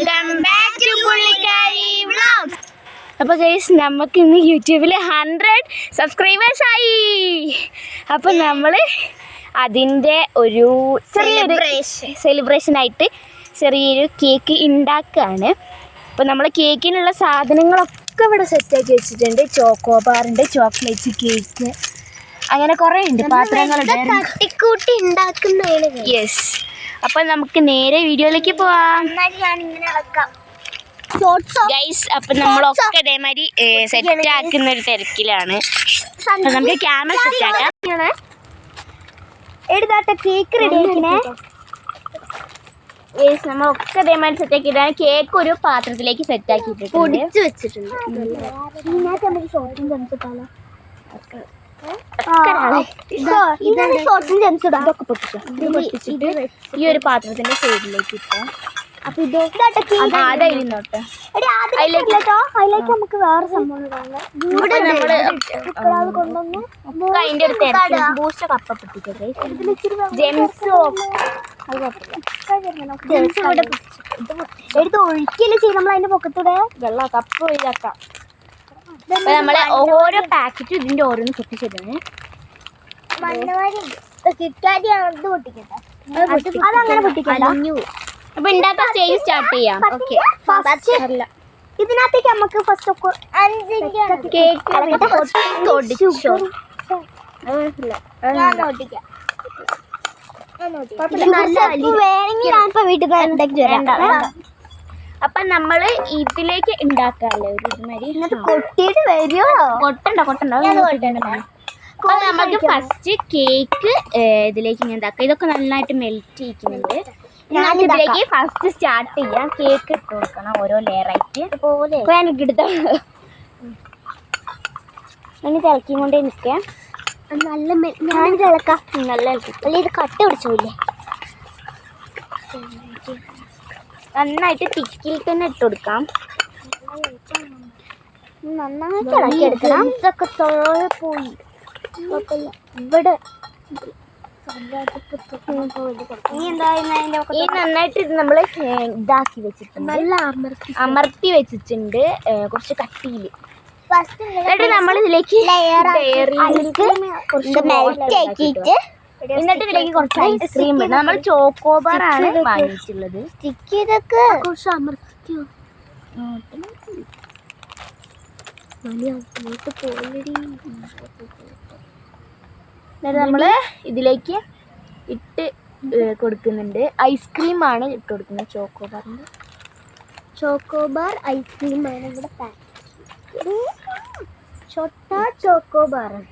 Welcome back to പുള്ളിക്കാരി vlogs. അപ്പോൾ guys, നമുക്ക് ഇന്ന് യൂട്യൂബിൽ 100 സബ്സ്ക്രൈബേഴ്സ് ആയി. അപ്പോൾ നമ്മൾ അതിൻ്റെ ഒരു സെലിബ്രേഷനായിട്ട് ചെറിയൊരു കേക്ക് ഉണ്ടാക്കുകയാണ്. അപ്പോൾ നമ്മൾ കേക്കിനുള്ള സാധനങ്ങളൊക്കെ ഇവിടെ സെറ്റാക്കി വെച്ചിട്ടുണ്ട്. ചോക്കോബാറുണ്ട്, ചോക്ലേറ്റ് കേക്ക്, അങ്ങനെ കുറേ ഉണ്ട് പാത്രങ്ങളുണ്ട്. തട്ടിക്കൂട്ടി ഉണ്ടാക്കുന്നതാണ്. യെസ്, അപ്പം നമുക്ക് നേരെ വീഡിയോയിലേക്ക് പോവാം ഗൈസ്. അപ്പം നമ്മളൊക്കെ ഇതേമാതിരി സെറ്റ് ആക്കുന്ന ഒരു തിരക്കിലാണ്. അപ്പം നമുക്ക് ക്യാമറ സെറ്റ് ആക്കാം. എടുത്താട്ടെ കേക്ക് റെഡി ആക്കിനെ. ഗൈസ്, നമ്മളൊക്കെ ഇതേമാതിരി സെറ്റ് ആക്കിയിട്ടാണ്. കേക്ക് ഒരു പാത്രത്തിലേക്ക് സെറ്റ് ആക്കിയിട്ടുണ്ട്, പൊടിച്ച് വെച്ചിട്ടുണ്ട്. ഈ ഒരു പാത്രത്തിന്റെ സൈഡിലേക്ക് ഇട്ടാ. അപ്പൊ അതിലേക്ക് നമുക്ക് വേറെ സംഭവം അതിന്റെ ഒരു ബൂസ്റ്റ് കപ്പ പൊട്ടിച്ചത് എടുത്ത് ഒഴിക്കല് ചെയ്യും നമ്മൾ അതിന്റെ പൊക്കത്തൂടെ വെള്ളം കപ്പ ഒഴിവാക്കാം. നമ്മളെ ഓരോ പാക്കറ്റും ഇതിന്റെ ഓരോന്ന് പൊട്ടിച്ചതാണ്. അതങ്ങനെ പൊട്ടിക്കണ്ട. അപ്പൊ ഉണ്ടാക്കാൻ സ്റ്റേജ് സ്റ്റാർട്ട് ചെയ്യാം. ഇതിനകത്തേക്ക് നമുക്ക് ഫസ്റ്റ് കേക്ക് അപ്പൊ നമ്മള് ഇതിലേക്ക് ഉണ്ടാക്കാല്ലേ ഒരു ഇതുമാതിരി കൊട്ടിയിട്ട് വരുമോ? കൊട്ടണ്ട അപ്പൊ നമുക്ക് ഫസ്റ്റ് കേക്ക് ഇതിലേക്ക് ഇങ്ങനെ ഉണ്ടാക്കാം. ഇതൊക്കെ നന്നായിട്ട് മെൽറ്റ് ചെയ്യിക്കുന്നുണ്ട്. ഇതിലേക്ക് ഫസ്റ്റ് സ്റ്റാർട്ട് ചെയ്യാം. കേക്ക് ഇട്ട് കൊടുക്കണം ഓരോ ലെയറായിട്ട്. എനിക്ക് എടുത്ത തിളക്കിയും കൊണ്ടേ നിൽക്കാം. നല്ല ഞാൻ തിളക്കാം. നല്ല അല്ല ഇത് കട്ട പിടിച്ചോല്ലേ? നന്നായിട്ട് തിക്കിൽ തന്നെ ഇട്ട് കൊടുക്കാം. നന്നായിട്ട് ഇളക്കി എടുക്കണം. ഇതൊക്കെ തോഴ പോയി ഇവിടെ ഈ നന്നായിട്ട് ഇത് നമ്മള് ഇതാക്കി വെച്ചിട്ടുണ്ട്, നല്ല അമർത്തി വെച്ചിട്ടുണ്ട് കുറച്ച് കട്ടിയിൽ. എന്നിട്ട് നമ്മൾ ഇതിലേക്ക് എന്നിട്ട് ഇതിലേക്ക് കുറച്ച് ഐസ്ക്രീം ഇടും. നമ്മൾ ചോക്കോബാർ ആണ് വാങ്ങിയിട്ടുള്ളത്. ഇതൊക്കെ കുറച്ച് അമർത്തിക്കോ. എന്നിട്ട് നമ്മൾ ഇതിലേക്ക് ഇട്ട് കൊടുക്കുന്നുണ്ട്. ഐസ്ക്രീമാണ് ഇട്ട് കൊടുക്കുന്നത്. ചോക്കോബാർ ഐസ്ക്രീമാണ് ഇവിടെ പാക്ക്. ചോട്ടാ ചോക്കോബാറാണ്.